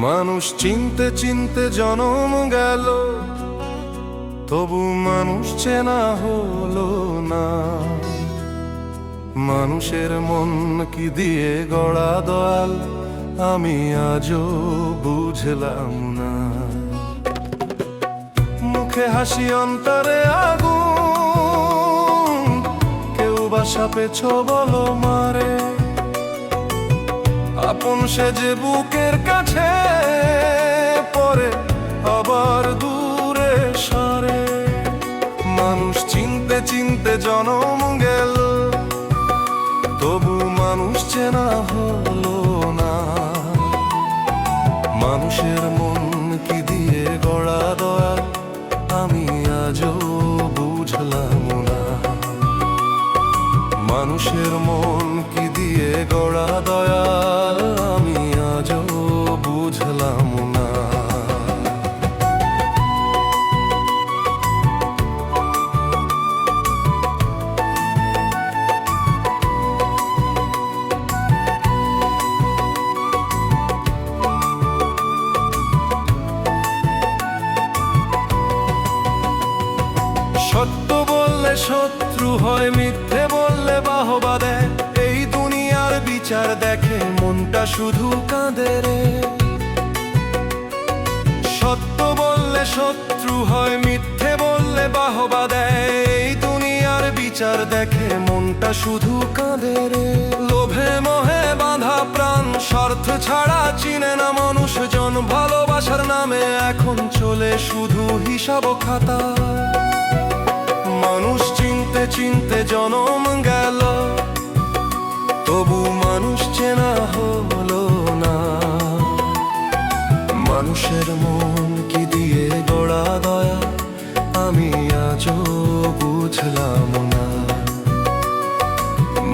মানুষ চিনতে চিনতে জনম গেল, তবু মানুষ চেনা হলো না। মানুষের মন কি দিয়ে গড়া দয়াল, আমি আজও বুঝলাম না। মুখে হাসি অন্তরে আগুন, কেউ বা সাপে ছোবল মারে। আপন সে যে বুকের কাছে পরে, আবার দূরে সরে। মানুষ চিনতে চিনতে জনম গেল, তবু মানুষ চেনা হলো না। মানুষের মন কি দিয়ে গড়া দয়াল, আমি আজও বুঝলাম না। মানুষের মন কি দিয়ে গড়া দয়াল, আমি আজও বুঝলাম না। সত্য বললে শত্রু হয়, মিথ্যে বললে বাহবা দেয়। এই দুনিয়ার বিচার দেখে মনটা শুধু কাঁদে রে। সত্য বললে শত্রু হয়, মিথ্যে বললে বাহবা দেয়। এই দুনিয়ার বিচার দেখে মনটা শুধু কাঁদে রে। লোভে মোহে বাঁধা প্রাণ, স্বার্থ ছাড়া চিনে না মানুষজন। ভালোবাসার নামে এখন চলে শুধু হিসাব খাতা। মানুষ চিনতে চিনতে জনম গেল, তবু মানুষ চেনা হলো না। মানুষের মন কি দিয়ে গড়া দয়া, আমি আজও বুঝলাম না।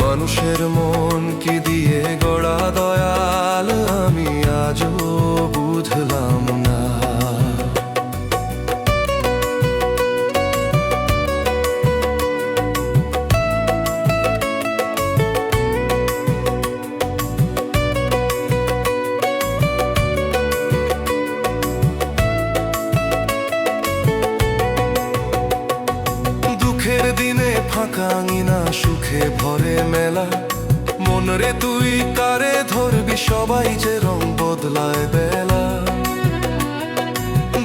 মানুষের মন কি দিয়ে গড়া দয়াল, আমি আজও বুঝলাম না। ফাঁকা আঙিনা সুখে ভরে মেলা। মন রে তুই কারে ধরবি, সবাই যে রং বদলায় বেলা।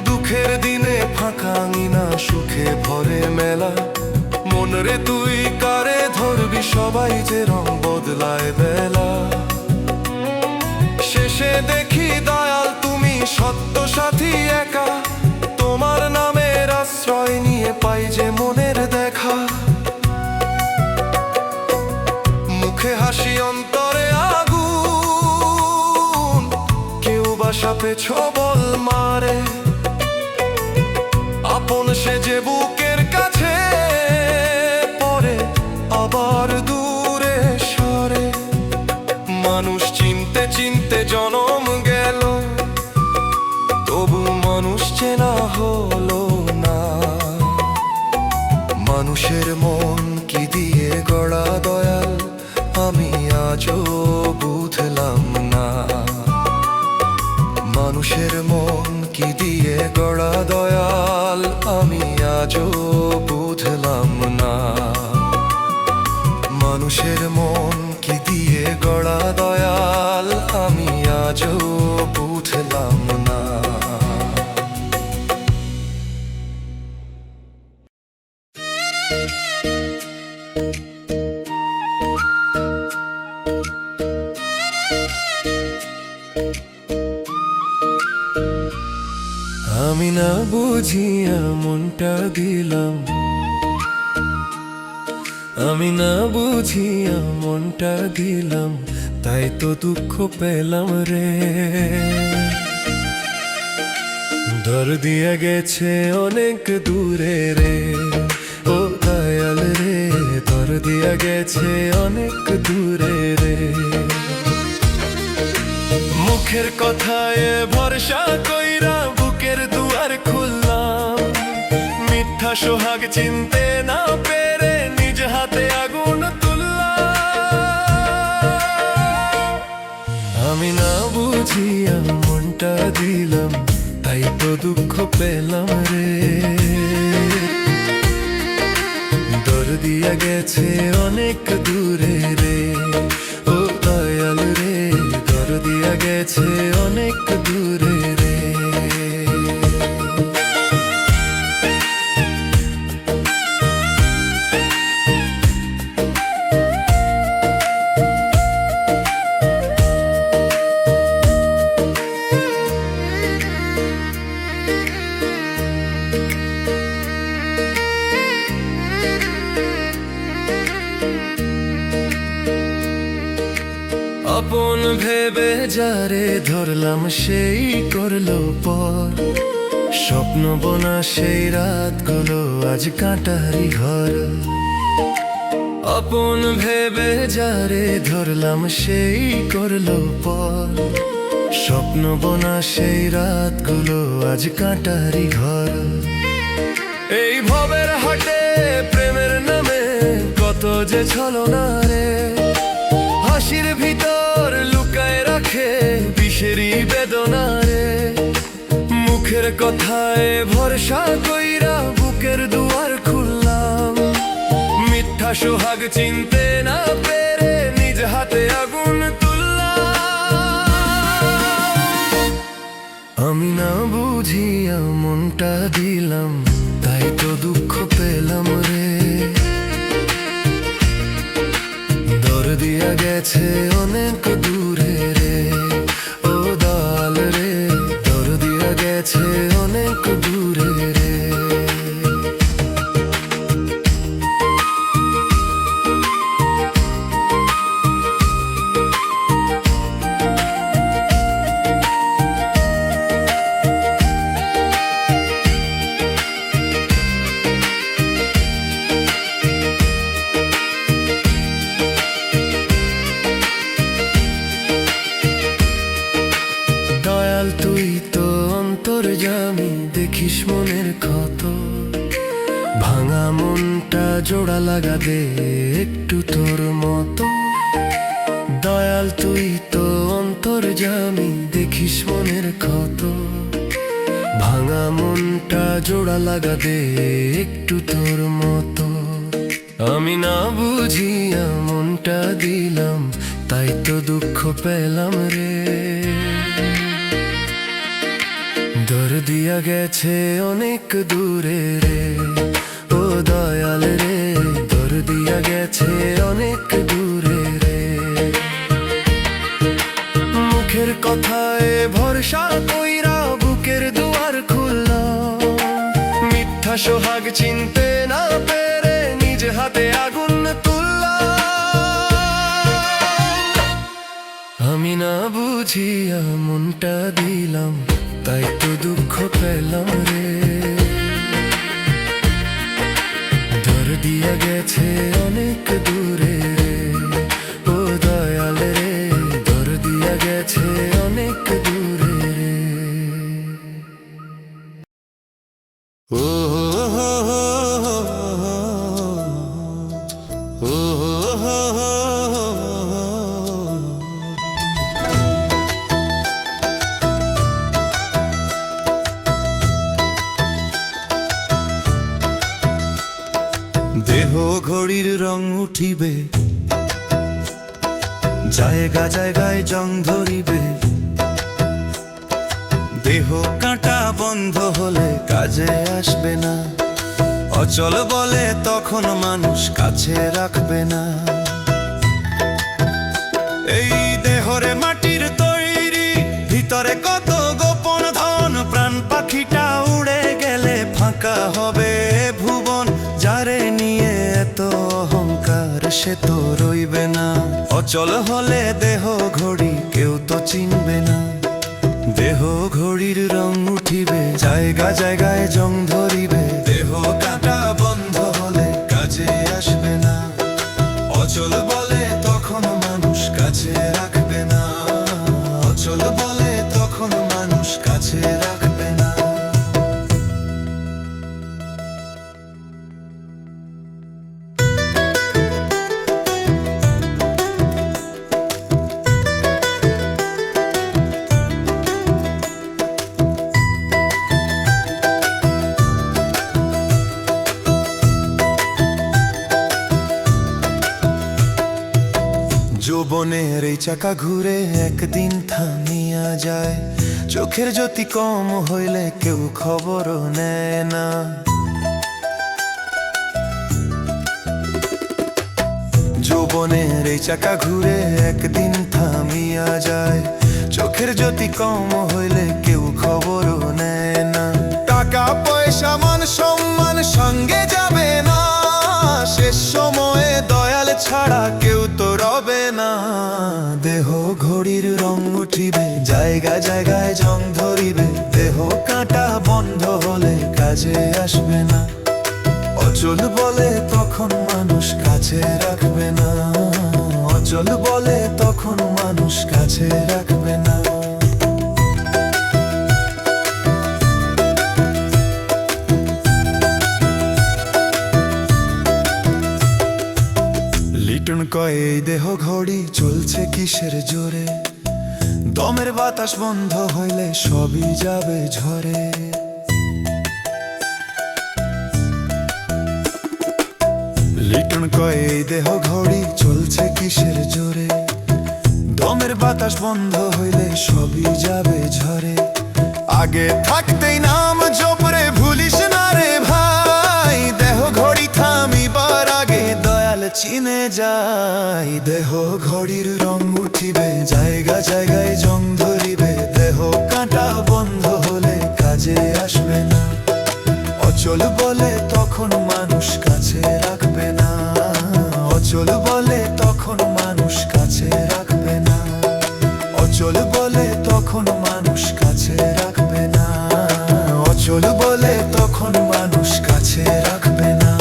দুঃখের দিনে ফাঁকা আঙিনা সুখে ভরে মেলা। মন রে তুই কারে ধরবি, সবাই যে রং বদলায় বেলা। শেষে দেখি দয়াল তুমি সত্য সাথী একা। তোমার নামের আশ্রয় নিয়ে পাই যে মনের দেখা। মুখে হাসি অন্তরে আগুন, কেউ বা সাপে ছোবল মারে। আপন সে যে বুকের কাছে পরে, আবার দূরে সরে। মানুষ চিনতে চিনতে জনম গেল, তবু মানুষ চেনা হলো না। মানুষের মন কি দিয়ে গড়া দয়াল, আমি আজও বুঝলাম না। মানুষের মন কি দিয়ে গড়া দয়াল, আমি আজও বুঝলাম না। মানুষের মন কি দিয়ে গড়া দয়াল, আমি আজও বুঝলাম না। আমি না বুঝিয়া মনটা দিলাম, আমি না বুঝিয়া মনটা দিলাম। তাই তো দুঃখ পেলাম রে। দর দিয়া গেছে অনেক দূরে রে, ও দয়াল রে, দর দিয়া গেছে অনেক দূরে রে। মুখের কথায় ভরসা কইরা বুকের দুয়ার খুললাম, মিথ্যা সোহাগ চিনতে না পেরে নিজ হাতে আগুন তুললাম। আমি না বুঝিয়া মনটা দিলাম, তাই তো দুঃখ পেলাম রে। দর দিয়া গেছে অনেক দূরে রে, ও দয়াল রে, দর দিয়া গেছে অনেক দূরে রে। আপন ভেবে যারে ধরলাম সেই করলো পর, স্বপ্ন বোনা সেই রাতগুলো আজ কাঁটারি ঘর। আপন ভেবে যারে ধরলাম সেই করলো পর, স্বপ্ন বোনা সেই রাতগুলো আজ কাঁটারি ঘর। এই ভবের হাটে প্রেমের নামে কত যে ছলনা রে, হাসির ভিতর লুকায় রাখে বিষেরই বেদনা রে। মুখের কথায় ভরসা কইরা বুকের দুয়ার খুললাম, মিথ্যা সোহাগ চিনতে না পেরে নিজ হাতে আগুন তুললাম। আমি না বুঝিয়া মনটা দিলাম, তাই তো দুঃখ পেলাম রে। দর দিয়া গেছে অনেক দূরে রে, ও দয়াল রে, দর দিয়া গেছে অনেক দূরে রে। তুই তো অন্তর্যামী, দেখিস মনের ক্ষত, ভাঙা মনটা জোড়া লাগা দে একটু তোর মতো। দয়াল তুই তো অন্তর্যামী, দেখিস মনের ক্ষত, ভাঙা মনটা জোড়া লাগা দে একটু তোর মতো। আমি না বুঝিয়া মনটা দিলাম, তাই তো দুঃখ পেলাম রে। দর দিয়া গেছে অনেক দূরে রে, ও দয়াল রে, দর দিয়া গেছে অনেক দূরে রে। মুখের কথায় ভরসা কইরা বুকের দুয়ার খুললাম, মিথ্যা সোহাগ চিনতে না পেরে নিজ হাতে আগুন তুললাম। আমি না বুঝিয়া মনটা দিলাম, তাই তো দুঃখ পেলাম রে। দর দিয়া গেছে অনেক দূরে রে, ও দয়াল রে, দর দিয়া গেছে অনেক দূরে রে। ও হো হো হো, ও হো হো হো। দেহ ঘড়ির রং উঠিবে, জায়গা জায়গায় জং ধরিবে, দেহ কাঁটা বন্ধ হলে কাজে আসবে না, অচল বলে তখন মানুষ কাছে রাখবে না। এই দেহরে মাটির তৈরি, ভিতরে কত গোপন ধন, প্রাণ পাখিটা উড়ে গেলে ফাঁকা হবে ভুবন। যারে নিয়ে এত অহংকার সে তো রইবে না, অচল হলে দেহ ঘড়ি কেউ তো চিনবে না। দেহ ঘড়ির রং উঠিবে, জায়গা জায়গায় জং ধরিবে, দেহ কাটা বন্ধ হলে কাজে আসবে না। অচল বলে তখন মানুষ কাছে রাখবে না, অচল বলে তখন মানুষ কাছে রাখবে না। যৌবনের এই চাকা ঘুরে একদিন থামিয়া যায়, চোখের জ্যোতি কম হইলে কেউ খবরও নেয় না। যৌবনের এই চাকা ঘুরে একদিন থামিয়া যায়, চোখের জ্যোতি কম হইলে কেউ খবরও নেয় না। টাকা পয়সা মান সম্মান সঙ্গে যাবে না, শেষ সময়ে দয়াল ছাড়া কেউ তো রবে না। দেহ ঘড়ির রং উঠিবে, জায়গা জায়গায় জং ধরিবে, দেহ কাটা বন্ধ হলে কাজে আসবে না। অচল বলে তখন মানুষ কাছে রাখবে না, অচল বলে তখন মানুষ কাছে রাখবে না। লিটন কয় এই দেহ ঘড়ি চলছে কিসের জোরে, দমের বাতাস বন্ধ হইলে সবই যাবে ঝরে। লিটন কয় এই দেহ ঘড়ি চলছে কিসের জোরে, দমের বাতাস বন্ধ হইলে সবই যাবে ঝরে। আগে থাকতেই নাম জপরে ভুলিস না রে ভাই, দেহ ঘড়ি থামিবার আগে দয়াল চিনে যায়। দেহ ঘড়ির রং উঠিবে, জায়গা জায়গায় জং ধরিবে, দেহ কাটা বন্ধ হলে কাজে আসবে না। অচল বলে তখন মানুষ কাছে রাখবে না, অচল বলে তখন মানুষ কাছে রাখবে না, অচল বলে তখন মানুষ কাছে রাখবে না, অচল বলে তখন মানুষ কাছে রাখবে না।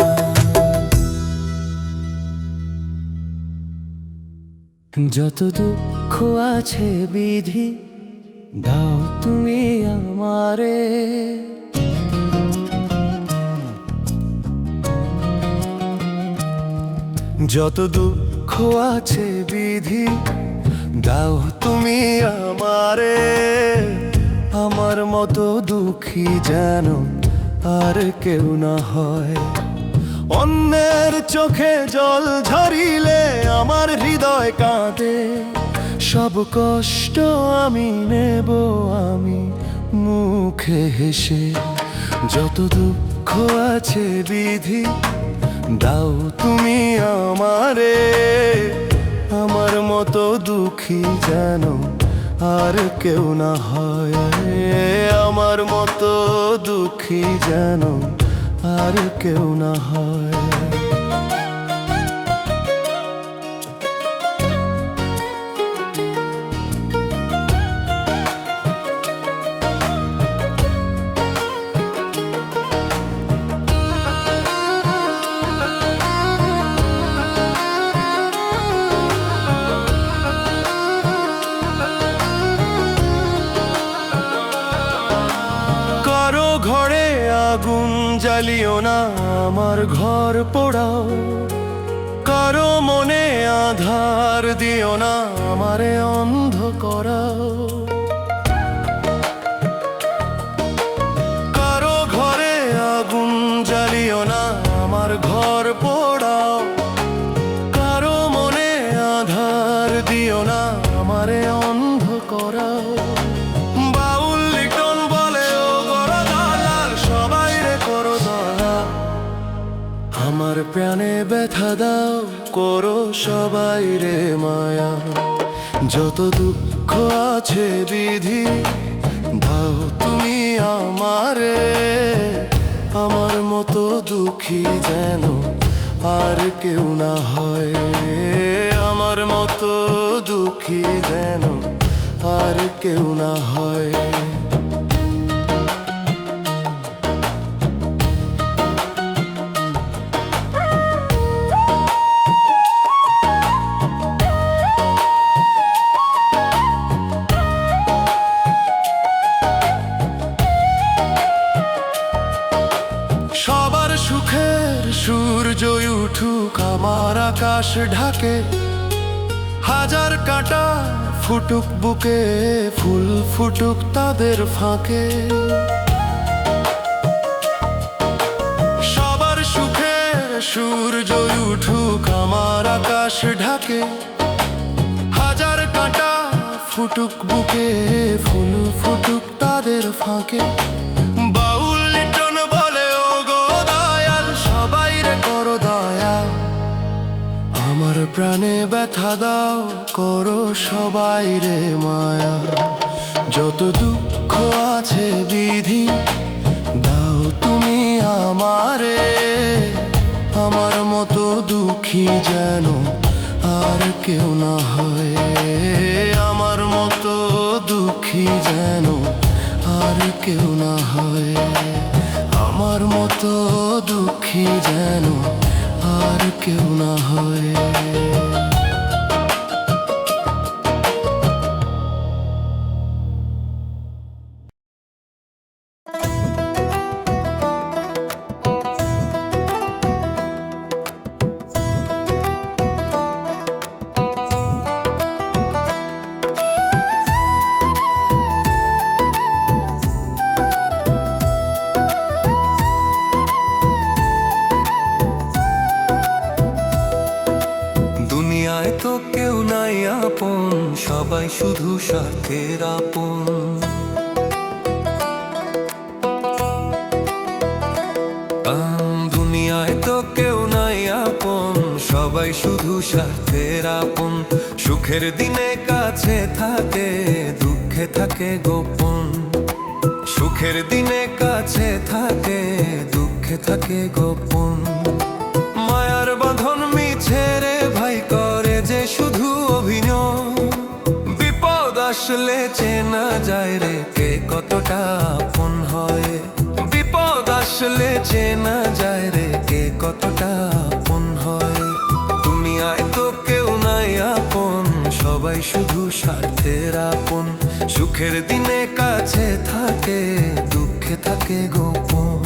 যত দুঃখ আছে বিধি দাও তুমি আমারে, যত দুঃখ আছে বিধি দাও তুমি আমারে, আমার মতো দুঃখী যেন আর কেউ না হয়। অন্যের চোখে জল ঝরিলে আমার হৃদয় কাঁদে, সব কষ্ট আমি নেব আমি মুখে হেসে। যত দুঃখ আছে বিধি দাও তুমি আমারে, আমার মতো দুঃখী যেন আর কেউ না হয়, আমার মতো দুঃখী যেন আর কেউ না হয়। ঘরে আগুন জ্বালিও না, আমার ঘর পোড়াও, কারো মনে আধার দিও না, আমারে অন্ধ করাও। কারো ঘরে আগুন জ্বালিও না, আমার ঘর পোড়াও, কারো মনে আধার দিও না, আমারে অন্ধ করাও। আমার প্রাণে ব্যথা দাও, করো সবাই রে মায়া। যত দুঃখ আছে বিধি দাও তুমি আমারে, আমার মতো দুঃখী যেন আর কেউ না হয়, আমার মতো দুঃখী যেন আর কেউ না হয়। সবার সুখের সূর্য উঠুক আমার আকাশ ঢাকে, হাজার কাঁটা ফুটুক বুকে, ফুল ফুটুক তাদের ফাঁকে। সবার সুখের সূর্য উঠুক আমার আকাশ ঢাকে, হাজার কাঁটা ফুটুক বুকে, ফুল ফুটুক তাদের ফাঁকে। বাউল লিটন বলে ও গো দয়াল, সবাই রে করো দয়া, আমার প্রাণে ব্যথা দাও, করো সবাই রে মায়া। যত দুঃখ আছে বিধি দাও তুমি আমারে, আমার মতো দুঃখী যেন আর কেউ না হয়। আমার মতো দুঃখী যেন আর কেউ না হয়। আমার মতো দুঃখী যেন আর কেউ না হয়। দুনিয়ায় তো কেউ নাই আপন, সবাই শুধু স্বার্থের আপন। দুনিয়ায় তো কেউ নাই আপন, সবাই শুধু স্বার্থের আপন। সুখের দিনে কাছে থাকে, দুঃখে থাকে গোপন। সুখের দিনে কাছে থাকে, দুঃখে থাকে গোপন। মায়ার বাঁধন মিছে রে ভাই, করে যে শুধু অভিনয়। বিপদ আসলে চেনা যায় রে কে কতটা আপন হয়। বিপদ আসলে চেনা যায় রে কে কতটা আপন হয়। দুনিয়ায় তো কেউ নাই আপন, সবাই শুধু স্বার্থের আপন। সুখের দিনে কাছে থাকে, দুঃখে থাকে গোপন।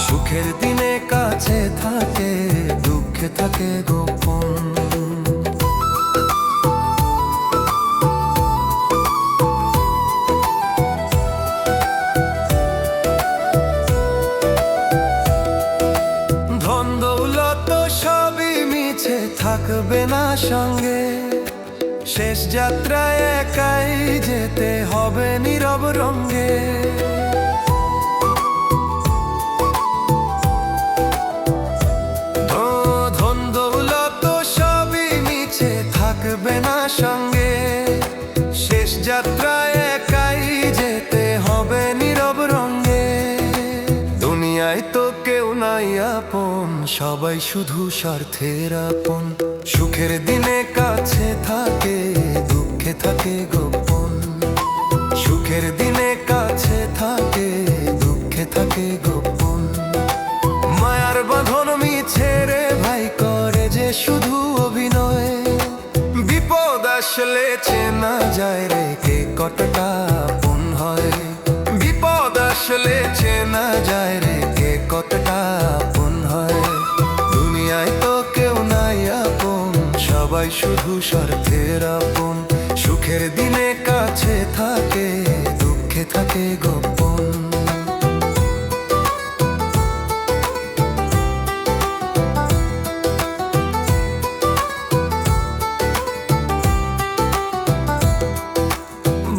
সুখের দিনে কাছে থাকে, দুঃখে থাকে গোপন। ধন দৌলত সবই মিছে থাকবে না সঙ্গে, শেষ যাত্রায় একাই যেতে হবে নীরব রঙ্গে। ধন দৌলত সবই মিছে থাকবে না সঙ্গে, শেষ যাত্রায় একাই যেতে হবে নীরব রঙ্গে। দুনিয়ায় তো কেউ নাই আপন, সবাই শুধু স্বার্থের আপন। সুখের দিনে কাছে থাকে, দুঃখে থাকে গোপন। সুখের দিনে কাছে থাকে, দুঃখে থাকে গোপন। মায়ার বাঁধন মিছে রে ভাই, করে যে শুধু অভিনয়। বিপদ আসলে চেনা যায় রে কে কতটা আপন হয়। বিপদ আসলে চেনা যায় রে কে কতটা আপন হয়। দুনিয়ায় তো কেউ নাই আপন, সবাই শুধু স্বার্থের আপন। সুখের দিনে কাছে থাকে, দুঃখে থাকে গোপন।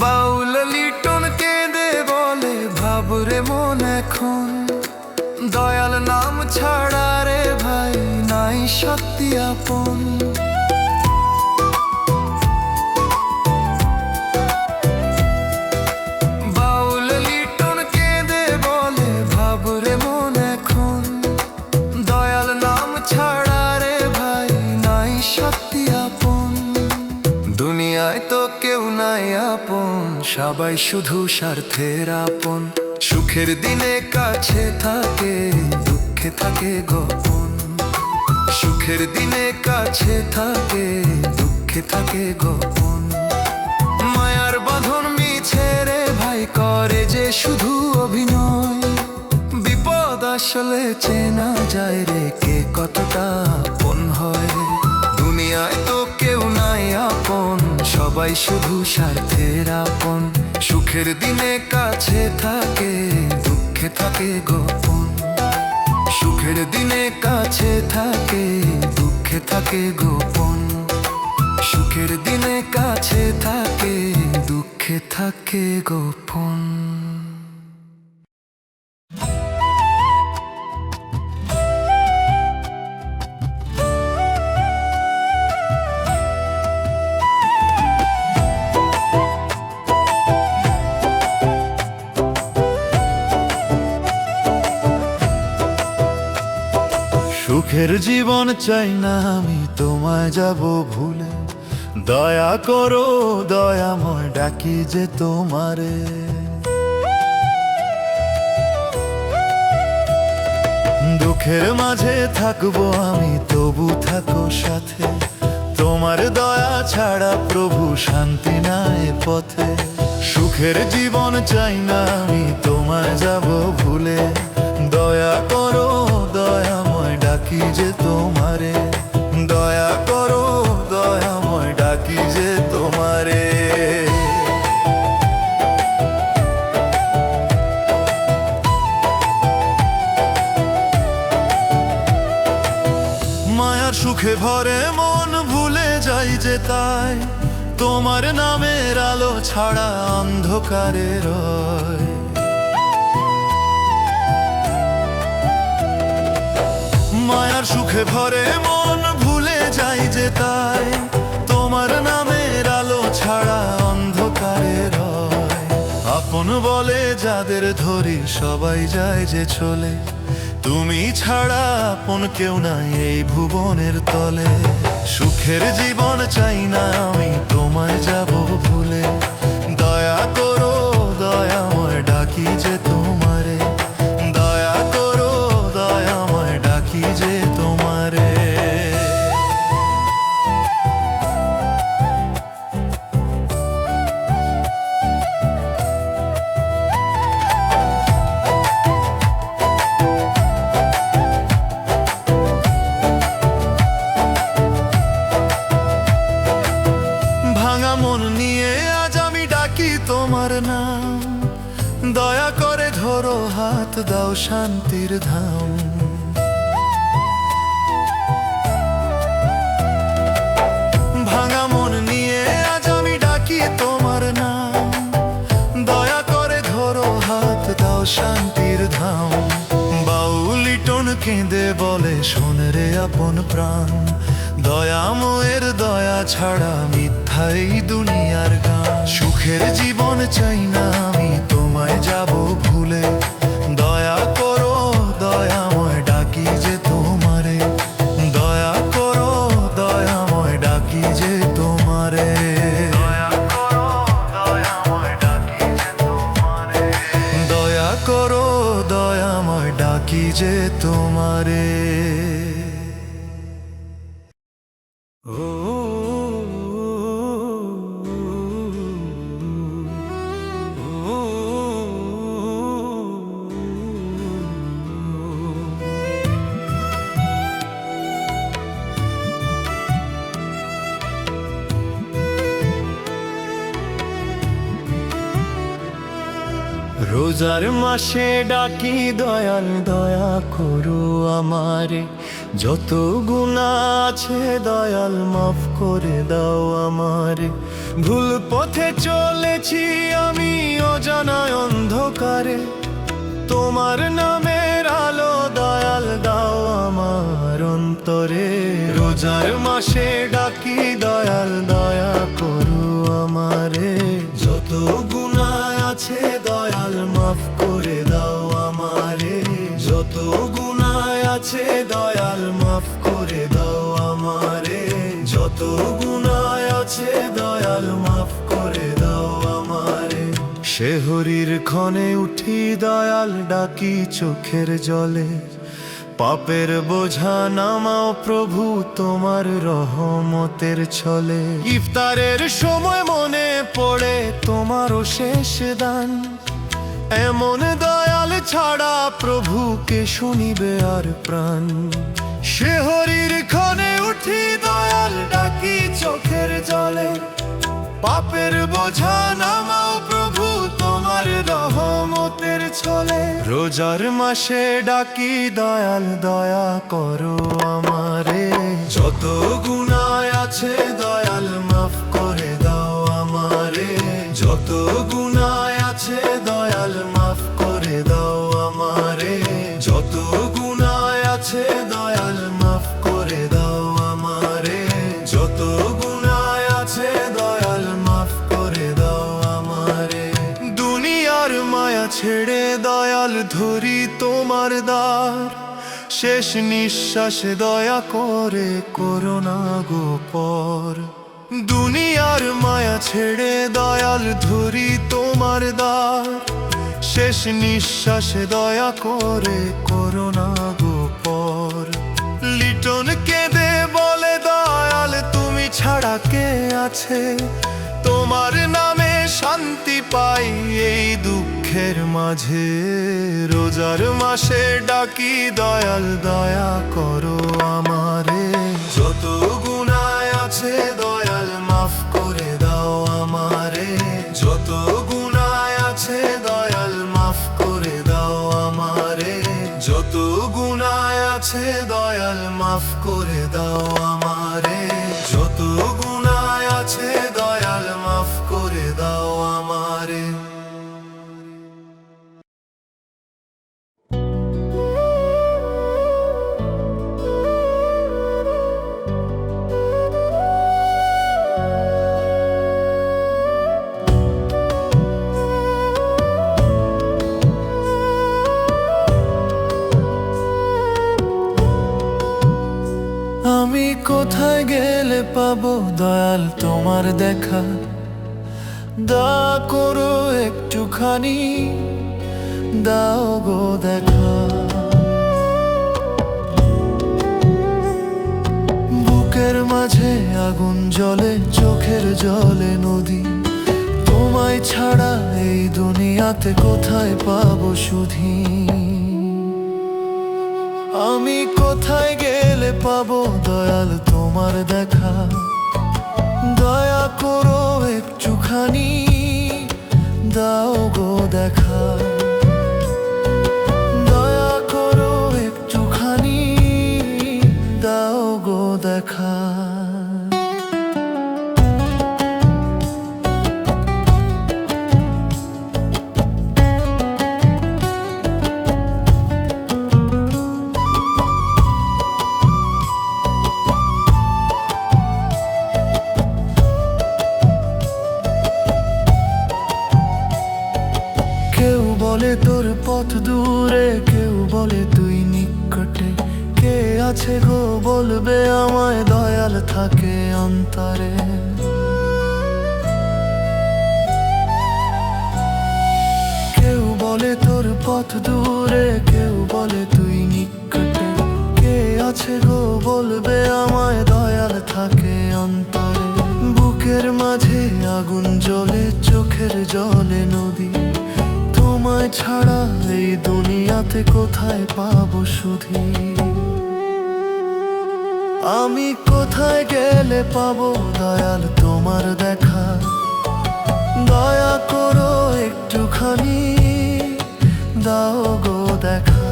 বাউল লিটন কেঁদে বলে ভাবরে মন এখন, দয়াল নাম ছাড়া রে ভাই নাই শক্তি আপন। বাউল লিটন কেঁদে বলে ভাবরে মন এখন, দয়াল নাম ছাড়া রে ভাই নাই শক্তি আপন। দুনিয়া দুনিয়ায় তো কেউ নাই আপন, সবাই শুধু স্বার্থের আপন। সুখের দিনে কাছে থাকে, দুঃখে থাকে গোপন। সুখের দিনে কাছে থাকে, দুঃখে থাকে গোপন। মায়ার বাঁধন মিছে রে ভাই, করে যে শুধু অভিনয়। বিপদ আসলে চেনা যায় রে, কে কতটা আপন হয়। দুনিয়ায় তো কেউ নাই আপন, সবাই শুধু স্বার্থের আপন। সুখের দিনে কাছে থাকে, দুঃখে থাকে গোপন। সুখের দিনে কাছে থাকে, দুঃখে থাকে গোপন। সুখের দিনে কাছে থাকে, দুঃখে থাকে গোপন। সুখের জীবন চাই না আমি, তোমায় যাব ভুলে। দয়া করো দয়াময়, ডাকি যে তোমারে। দুঃখের মাঝে থাকবো আমি, তবু থাকো সাথে। তোমার দয়া ছাড়া প্রভু শান্তি নাই পথে। সুখের জীবন চাই না আমি, তোমায় যাব ভুলে। দয়া করো দয়াময়, ডাকি যে তোমারে। দয়া করো দয়াময়, ডাকি যে তোমারে। মায়ার সুখে ভরে মন, ভুলে যাই যে তাই। তোমার নামের আলো ছাড়া অন্ধকারে রয়। মায়ার সুখে ভরে মন, ভুলে যাই যে তাই। তোমার নামের আলো ছাড়া অন্ধকারে রয়। আপন বলে যাদের ধরি, সবাই যায় যে চলে। তুমি ছাড়া আপন কেউ নাই এই ভুবনের তলে। সুখের জীবন চাই না আমি, তোমায় যাব ভুলে। দয়া করো দয়াময়, ডাকি যে তোমারে। দয়া করো দয়াময়, ডাকি যে তোমারে। ভাঙা মন নিয়ে আজ আমি ডাকি তোমার নাম। দয়া করে ধরো হাত, দাও শান্তির ধাম। ভাঙা মন নিয়ে আজ আমি ডাকি তোমার নাম। দয়া করে ধরো হাত, দাও শান্তির ধাম। বাউলি টোন কেঁদে বলে, শোন রে আপন প্রাণ। দয়াময়ের দয়া ছাড়া মিথ্যাই দুনিয়ার গান। সুখের জীবন চাই না আমি, তোমায় যাব ভুলে। দয়া করো দয়াময়, ডাকি যে তোমারে। দয়া করো দয়াময়, ডাকি যে তোমারে। দয়া করো দয়াময়, ডাকি যে তোমারে। দয়া করো দয়াময়, ডাকি যে তোমারে। রোজার মাসে ডাকি দয়াল, দয়া করো আমারে। যত গুনাহ আছে দয়াল, মাফ করে দাও আমারে। ভুল পথে চলেছি আমি অজানায় অন্ধকারে। তোমার নামের আলো দয়াল দাও আমার অন্তরে। রোজার মাসে ডাকি দয়াল, দয়া করো আমারে। যত গুনাহ আছে দয়াল, মাফ করে দাও আমারে। যত গুনাহ আছে দয়াল, মাফ করে দাও আমারে। যত গুনাহ আছে দয়াল মাফ করে দাও আমারে। শেহরির ক্ষণে উঠি দয়াল ডাকি চোখের জলে, পাপের বোঝা নামাও প্রভু তোমার রহমতের ছলে। ইফতারের সময় মনে পড়ে তোমারও শেষ দান, এমন দয়াল ছাড়া প্রভু কে শুনিবে আর প্রাণ। শেহরির ক্ষণে উঠি দয়াল ডাকি চোখের জলে, পাপের বোঝা নামাও প্রভু তোমার রহমতের ছলে। রোজার মাসে ডাকি দয়াল দয়া করো আমারে, যত গুনাহ আছে দয়াল মাফ করে দাও আমারে। যত গুনাহ আছে দয়াল মাফ করে দাও আমারে। যত গুনাহ আছে দয়াল মাফ করে দাও আমারে। যত গুনাহ আছে দয়াল মাফ করে দাও আমারে। দুনিয়ার মায়া ছেড়ে দয়াল ধরি তোমার দ্বার, শেষ নিঃশ্বাসে দয়া করে করোনা গো পর। দুনিয়ার মায়া ছেড়ে দয়াল ধরি তোমার দ্বার, শেষ নিঃশ্বাসে দয়া করে করোনা গো পর। লিটন কেঁদে বলে দয়াল তুমি ছাড়া কে আছে, তোমার নামে শান্তি পাই এই দুঃখের মাঝে। রোজার মাসে ডাকি দয়াল দয়া করো আমারে, যত গুনাহ আছে দয়াল মাফ করে দাও আমারে। যত গুনাহ আছে দয়াল মাফ করে দাও আমারে। যত গুনাহ আছে দয়াল মাফ করে দাও আমারে। যত গুনাহ আছে দয়াল মাফ করে দাও আমারে। আমি কোথায় গেলে পাবো দয়াল তোমার দেখা, দয়া করো একটুখানি দাও গো দেখা। বুকের মাঝে আগুন জ্বলে চোখের জলে নদী, তোমায় ছাড়া এই দুনিয়াতে কোথায় পাবো সুধী। আমি কোথায় গেলে পাবো দয়াল তোমার দেখা, দয়া করো একটুখানি দাও গো দেখা। দয়া করো একটুখানি দাও গো দেখা। কেউ বলে তোর পথ দূরে, কেউ বলে তুই নিকটে, কে আছে গো বলবে আমায় দয়াল থাকে অন্তরে। কেউ বলে তোর পথ দূরে, কেউ বলে তুই নিকটে, কে আছে গো বলবে আমায় দয়াল থাকে অন্তরে। বুকের মাঝে আগুন জ্বলে চোখের জলে নদী, তোমায় ছাড়া এই দুনিয়াতে কোথায় পাবো সুধী। আমি কোথায় গেলে পাবো দয়াল তোমার দেখা, দয়া করো একটুখানি দাও গো দেখা।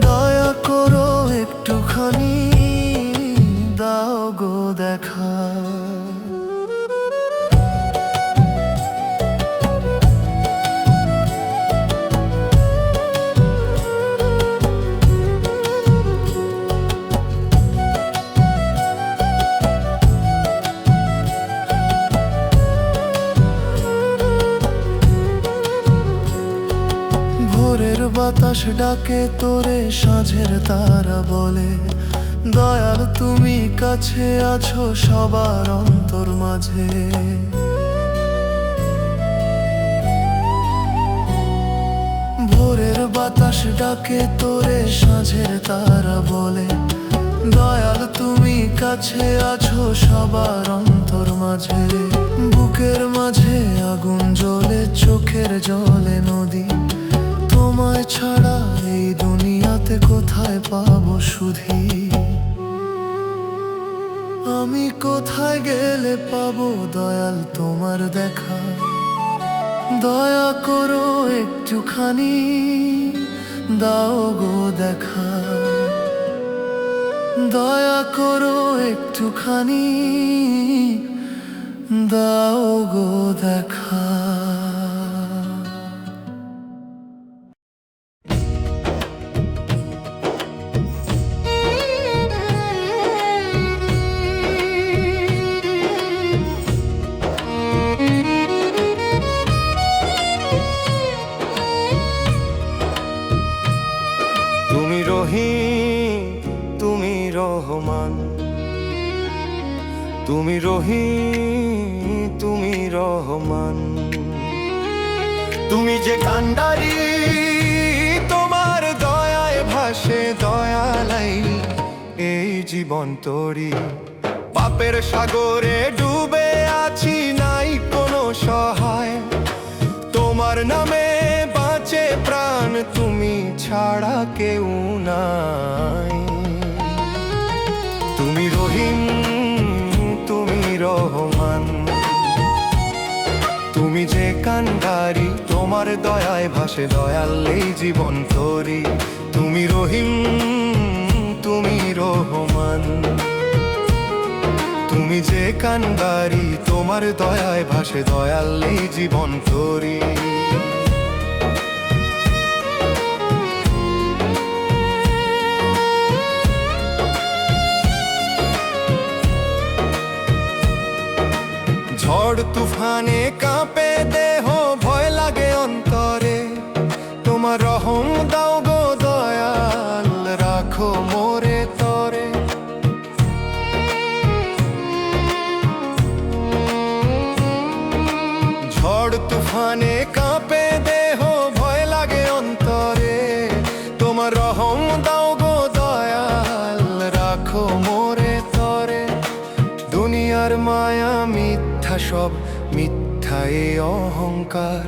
দয়া করো একটুখানি দাও গো দেখা। ভোরের বাতাস ডাকে তোরে, সাঁঝের তারা বলে দয়াল তুমি কাছে আছো সবার অন্তর মাঝে। ভোরের বাতাস ডাকে তোরে, সাঁঝের তারা বলে দয়াল তুমি কাছে আছো সবার অন্তর মাঝে। বুকের মাঝে আগুন জ্বলে, চোখের জলে নদী, তোমায় ছাড়া এই দুনিয়াতে কোথায় পাবো সুধী? আমি কোথায় গেলে পাবো দয়াল তোমার দেখা? দয়া করো একটুখানি দাও গো দেখা। দয়া করো একটুখানি দাও গো দেখা। তুমি রহিম, তুমি রহমান, তুমি রহিম, তুমি রহমান। তুমি যে কান্ডারি, তোমার দয়ায় ভাসে দয়ালাই এই জীবন তরি। পাপের সাগরে ডুবে আছি, নাই কোনো সহায়, তোমার নামে বাঁচে প্রাণ, তুমি ছাড়া কেউ নাই। তুমি রহিম, তুমি রহমান, তুমি যে কান্ডারি, তোমার দয়ায় ভাসে দয়াল এই জীবন তরি। তুমি রহিম, তুমি রহমান, তুমি যে কান্ডারি, তোমার দয়ায় ভাসে দয়াল এই জীবন তরি। ঝড় তুফানে কাঁপে দেহ, ভয় লাগে অন্তরে, তোমার রহম দাও গো দয়াল, রাখো মোরে তরে। ঝড় তুফানে কাঁপে দেহ, ভয় লাগে অন্তরে, তোমার রহম দাও গো দয়াল, রাখো মোরে তরে। দুনিয়ার মায়া মিথ্যা, সব মিথ্যা এ অহংকার,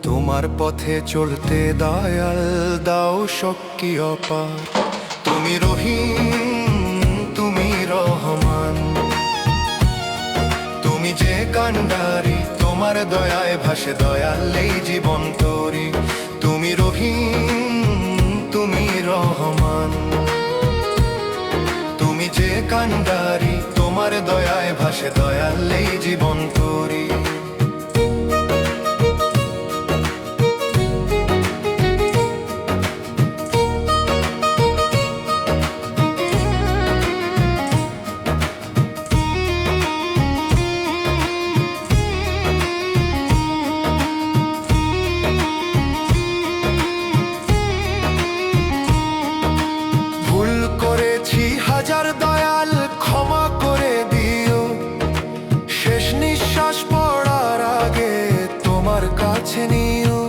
তোমার পথে চলতে দয়াল দাও শক্তি অপার। তুমি রহিম, তুমি রহমান, তুমি যে কান্ডারি, তোমার দয়ায় ভাসে দয়াল এই জীবন তরি। তুমি রহিম, তুমি রহমান, তুমি যে কান্ডারি, তোমার দয়ায় ভাসে দয়াল এই জীবন তরি। ভুল করেছি হাজার দয়াল, ক্ষমা করে দিও, শেষ নিঃশ্বাস পড়ার আগে তোমার কাছে নিও।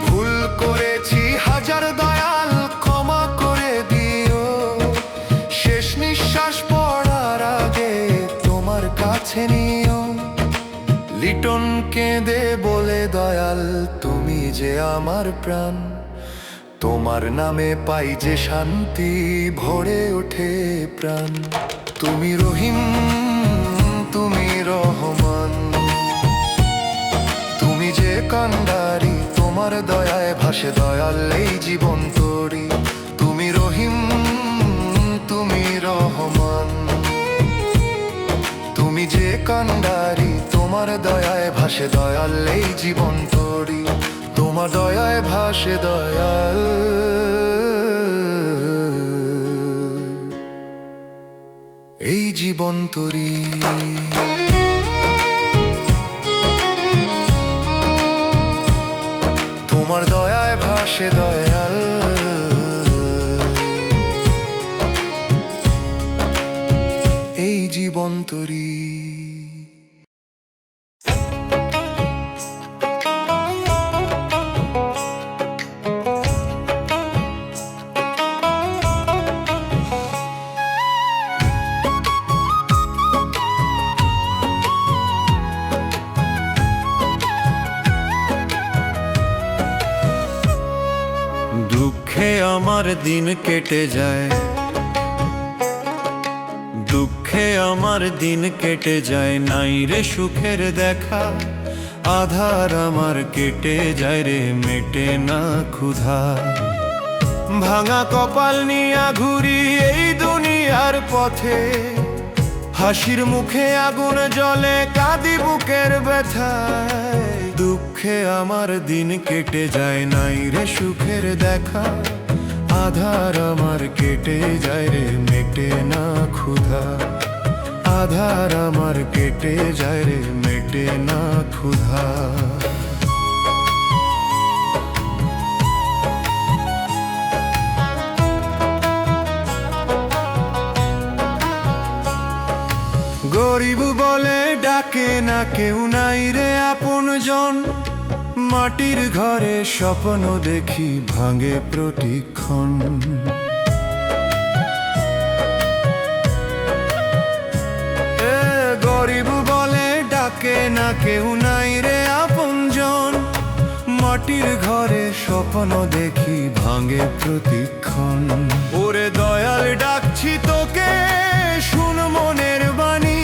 ভুল করেছি হাজার দয়াল, ক্ষমা করে দিও, শেষ নিঃশ্বাস পড়ার আগে তোমার কাছে নিও। লিটন কেঁদে বলে দয়াল তুমি যে আমার প্রাণ, তোমার নামে পাই যে শান্তি, ভরে ওঠে প্রাণ। তুমি রহিম, তুমি রহমান, তুমি যে কান্ডারি, তোমার দয়ায় ভাসে দয়াল এই জীবন তরি। তুমি রহিম, তুমি রহমান, তুমি যে কান্ডারি, তোমার দয়ায় ভাসে দয়াল এই জীবন তরি। তোমার দয়ায় ভাসে দয়াল এই জীবন তরি। তোমার দয়ায় ভাসে দয়াল, এই জীবন তরি। দুঃখে আমার দিন কেটে যায়, দুঃখে আমার দিন কেটে যায়, নাই রে সুখের দেখা। আধার আমার কেটে যায় রে, মেটে না ক্ষুধা। ভাঙা কপাল নিয়া ঘুরি এই দুনিয়ার পথে, হাসির মুখে আগুন জ্বলে, কাঁদি বুকের ব্যথায়। দুঃখে আমার দিন কেটে যায়, নাই রে সুখের দেখা। আধার আমার কেটে যায় রে, মেটে না ক্ষুধা। আধার আমার কেটে যায় রে, মেটে না ক্ষুধা। গরিব বলে ডাকে না কেউ, নাই রে আপনজন। মাটির ঘরে স্বপ্ন দেখি, ভাঙে প্রতিক্ষণ। গরিব বলে ডাকে না কেউ, নাই রে আপনজন। মাটির ঘরে স্বপ্ন দেখি, ভাঙে প্রতিক্ষণ। ওরে দয়াল ডাকছি তোকে, শুন মনের বাণী।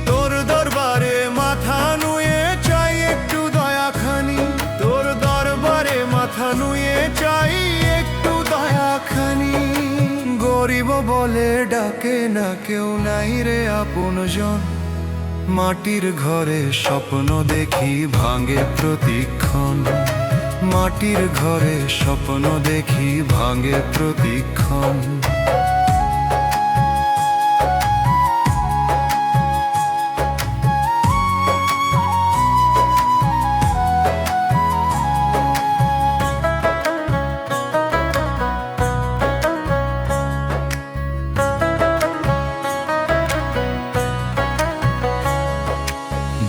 তোর দরবারে মাথা নুয়ে চাই একটু দয়াখানি। তোর দরবারে মাথা নুয়ে চাই একটু দয়াখানি। গরিব বলে ডাকে না কেউ, নাই রে আপনজন। মাটির ঘরে স্বপ্ন দেখি, ভাঙে প্রতিক্ষণ। মাটির ঘরে স্বপ্ন দেখি, ভাঙে প্রতিক্ষণ।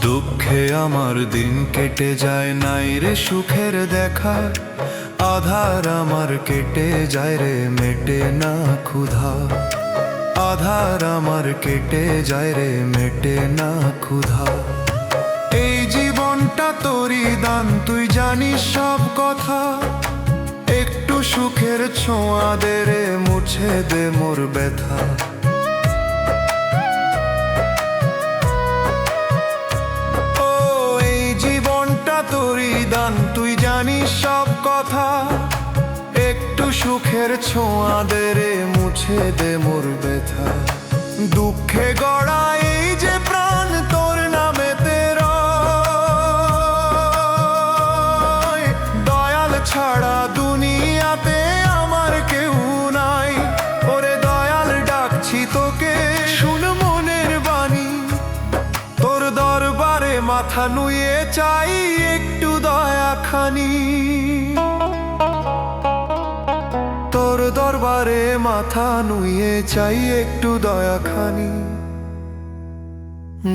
দুঃখে আমার দিন কেটে যায়, নাই রে সুখের দেখা। আধার আমার কেটে যায় রে, মেটে না ক্ষুধা। আধার আমার কেটে যায় রে, মেটে না ক্ষুধা। এই জীবনটা তোরই দান, তুই জানিস সব কথা। একটু সুখের ছোঁয়া দে রে, মুছে দে মোর ব্যথা। তোরই দান, তুই জানিস সব কথা। একটু সুখের ছোঁয়া দে রে, মুছে দে মোর ব্যথা। দুঃখে গড়া এই যে প্রাণ, তোর নামেতে রয়। দয়াল ছাড়া দুনিয়াতে আমার কেউ নাই। ওরে দয়াল ডাকছি তোকে, শুন মনের বাণী। তোর দরবারে মাথা নুয়ে চাই একটু দয়াখানি। তোর দরবারে মাথা নুয়ে চাই একটু দয়াখানি।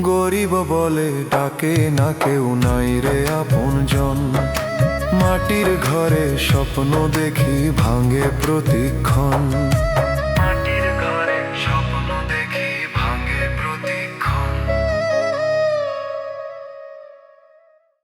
গরিব বলে ডাকে না কেউ, নাই রে আপনজন। মাটির ঘরে স্বপ্ন দেখি, ভাঙে প্রতিক্ষণ।